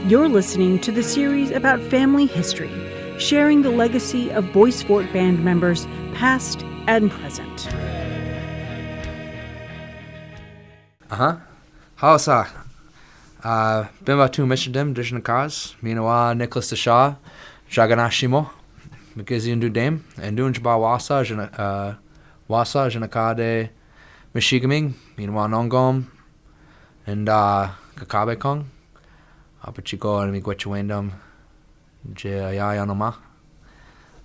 You're listening to the series about family history, sharing the legacy of Bois Forte band members, past and present. Hausa. Bimba tu mishadim dishnakaz, minawa Nick DeShaw, Jaganashimo, Mikiziundu Dame, and Dunjba Wasa Janakade Mishigaming, minawa Nongom, and Kakabe Kong, Apachiko and Migwachwendum, Jayanoma.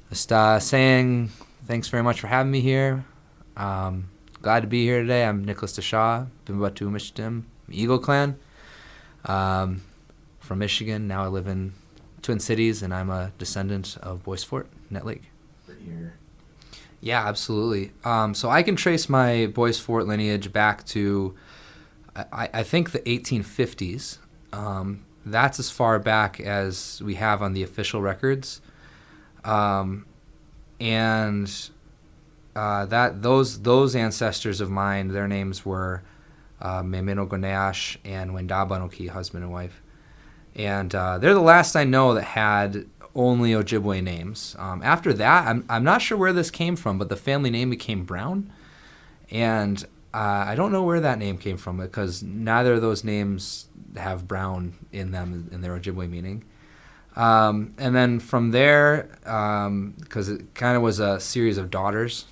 Just saying thanks very much for having me here. Glad to be here today. I'm Nick DeShaw, Bimba tu mishadim, Eagle Clan. From Michigan. Now I live in Twin Cities, and I'm a descendant of Bois Forte, Net Lake. Yeah, absolutely. So I can trace my Bois Forte lineage back to, I think, the 1850s. That's as far back as we have on the official records. And those ancestors of mine, their names were Memeno Goneash and Wendabanoki, husband and wife. And they're the last I know that had only Ojibwe names. After that, I'm not sure where this came from, but the family name became Brown. And I don't know where that name came from because neither of those names have Brown in them in their Ojibwe meaning. And then from there, because it kind of was a series of daughters,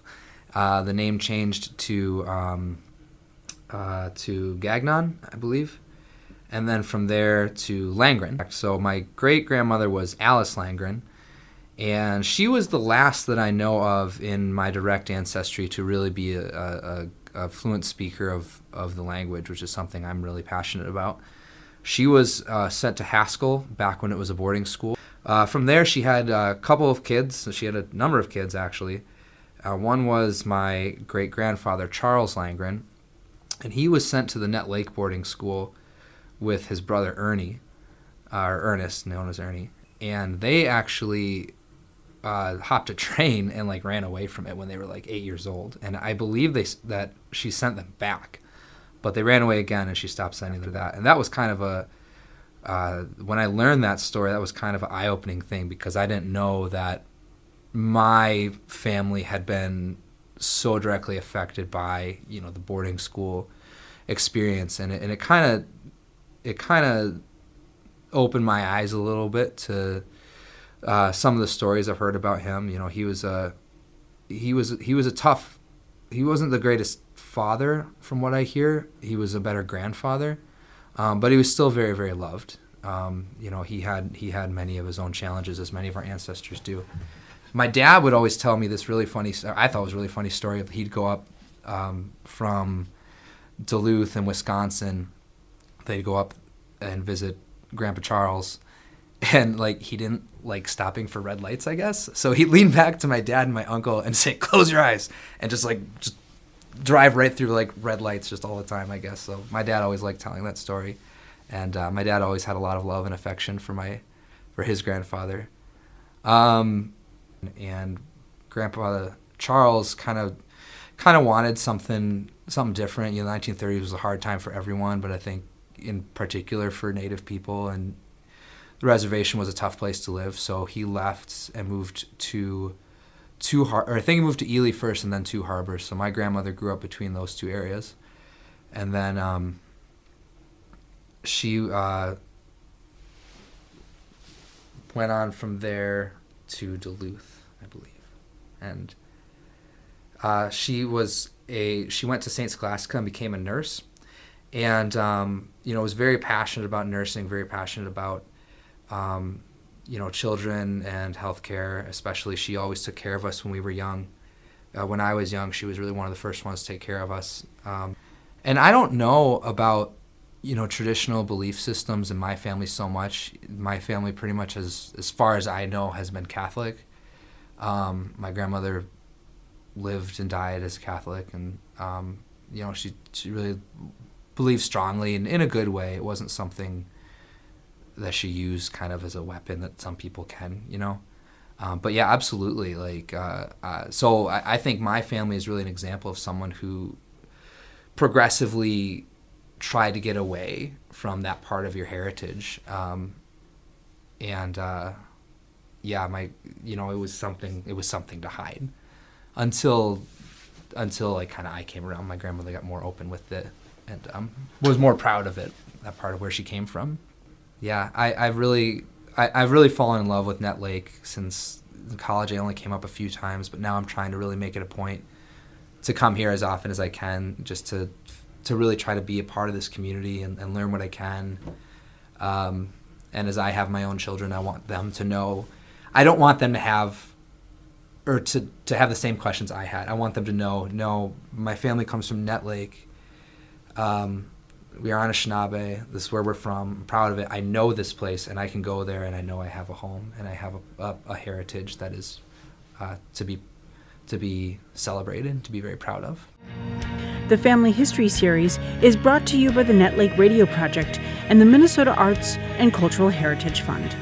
the name changed to Gagnon, I believe, and then from there to Langren. So my great-grandmother was Alice Langren, and she was the last that I know of in my direct ancestry to really be a fluent speaker of the language, which is something I'm really passionate about. She was sent to Haskell back when it was a boarding school. From there, she had a couple of kids. So she had a number of kids, actually. One was my great-grandfather, Charles Langren, and he was sent to the Net Lake boarding school with his brother Ernie, or Ernest, known as Ernie. And they actually hopped a train and ran away from it when they were 8 years old. And I believe that she sent them back, but they ran away again, and she stopped sending them that. And that was kind of when I learned that story, that was kind of an eye-opening thing because I didn't know that my family had been so directly affected by the boarding school experience, and it kind of opened my eyes a little bit to some of the stories I've heard about him. He was a tough. He wasn't the greatest father, from what I hear. He was a better grandfather, but he was still very, very loved. He had many of his own challenges, as many of our ancestors do. My dad would always tell me this really funny, I thought it was a really funny story. He'd go up from Duluth in Wisconsin. They'd go up and visit Grandpa Charles, and he didn't like stopping for red lights, I guess. So he'd lean back to my dad and my uncle and say, "Close your eyes," and just drive right through red lights just all the time, I guess. So my dad always liked telling that story, and my dad always had a lot of love and affection for his grandfather. And Grandpa Charles kind of wanted something different. The 1930s was a hard time for everyone, but I think in particular for Native people, and the reservation was a tough place to live. So he left and moved to I think he moved to Ely first and then Two Harbors. So my grandmother grew up between those two areas, and then she went on from there to Duluth, I believe, and she went to St. Scholastica and became a nurse, and was very passionate about nursing, very passionate about children and healthcare. Especially, she always took care of us when we were young. When I was young, she was really one of the first ones to take care of us. And I don't know about traditional belief systems in my family so much. My family pretty much, as far as I know, has been Catholic. My grandmother lived and died as a Catholic, and she really believed strongly and in a good way. It wasn't something that she used kind of as a weapon that some people can, But yeah, absolutely. So I think my family is really an example of someone who progressively tried to get away from that part of your heritage. And it was something to hide until like kind of I came around. My grandmother got more open with it and was more proud of it, that part of where she came from. Yeah, I've really fallen in love with Nett Lake since college. I only came up a few times, but now I'm trying to really make it a point to come here as often as I can, just to really try to be a part of this community and learn what I can. And as I have my own children, I want them to know. I don't want them to have, or to have the same questions I had. I want them to know, no, my family comes from Nett Lake. We are Anishinaabe. This is where we're from. I'm proud of it. I know this place, and I can go there, and I know I have a home, and I have a heritage that is to be celebrated, to be very proud of. The Family History Series is brought to you by the Nett Lake Radio Project and the Minnesota Arts and Cultural Heritage Fund.